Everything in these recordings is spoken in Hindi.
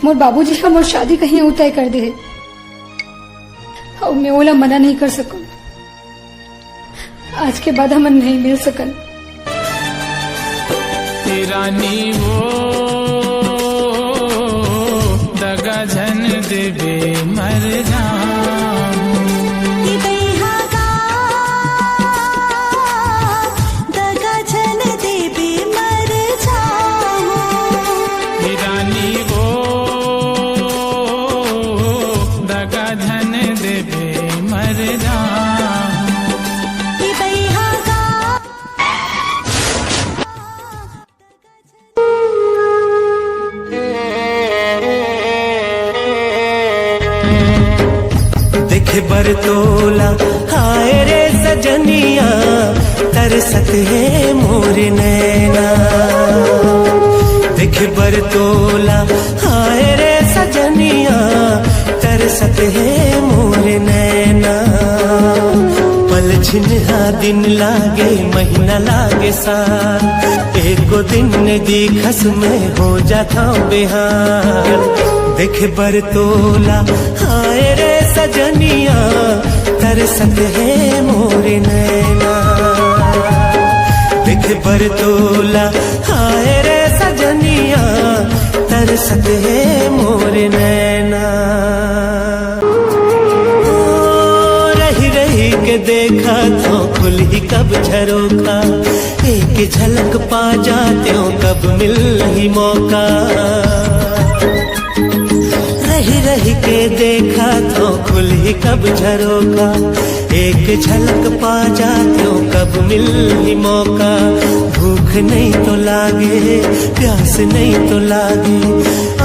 मोर बाबूजी हम मोर शादी कहीं तय कर दे और मैं ओला मना नहीं कर सकूं। आज के बाद हम नहीं मिल सकन। रानी वो दगा झन देवे मर बरतोला हाय रे सजनिया तरसत है मोर नैना। देख बरतोला हाय रे सजनिया तरसत है मोर नैना। पल छिन्हा दिन लागे महीना लागे साल एको दिन दिखस में हो जाता बेहाल। देख बरतोला हाय रे सजनिया तरसत है मोर नैना। देख बरतोला हाय रे सजनिया तरसत है मोर नैना। रही रही के देखा तो खुल ही कब झरोखा एक झलक पा जाते हो कब मिल ही मौका। रही रही के देखा तो खुल ही कब झरोखा एक झलक पा जाते हो कब मिल ही मौका। भूख नहीं तो लागे प्यास नहीं तो लागे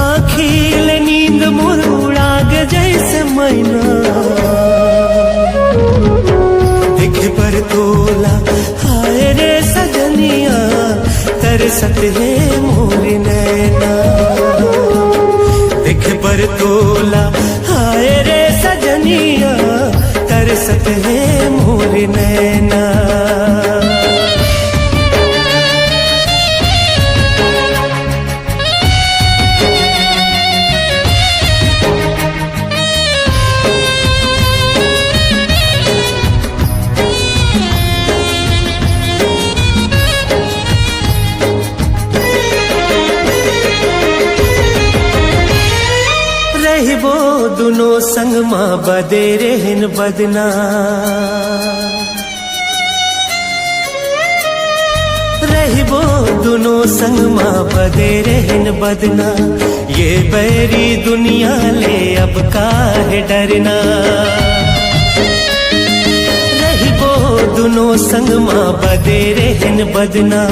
आँखिल नींद मोर उड़ागे जैसे मैना। देख बरतोला हाय रे सजनिया तरसत है मोर नैना। देख बरतोला हाय रे सजनिया तरसत है मोर नैना। वो दुनो संग माँ बदे रहन बदना। रही वो दुनो संग माँ बदे रहन बदना। ये बैरी दुनिया ले अब काहे डरना। रही वो दुनो संग माँ बदे रहन बदना।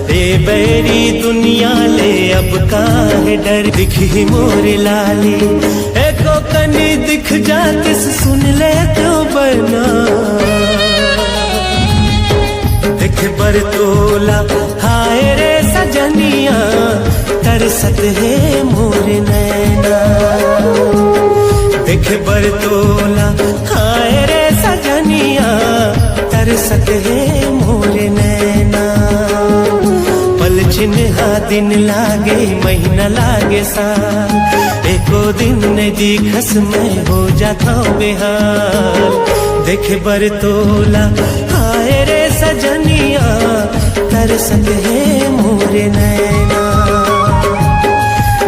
ये बैरी दुनिया ले अब काहे डर। दिखी मोर लाली एको कनी दिख जाती सुन ले तो बना। देख बरतोला हाय रे सजनिया तरसत है मोर नैना। देख बरतोला हाय रे सजनिया तरसत है मोर नैना। पल छिन्हा दिन लागे महीना लागे साल एको दिन दिखस में हो जाता बेहाल। देख बरतोला हाय रे सजनिया तरसत है मोर नैना।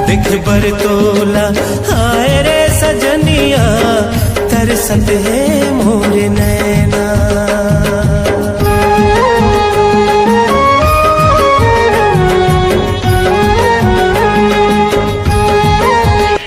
देख बरतोला हाय रे सजनिया तरसत है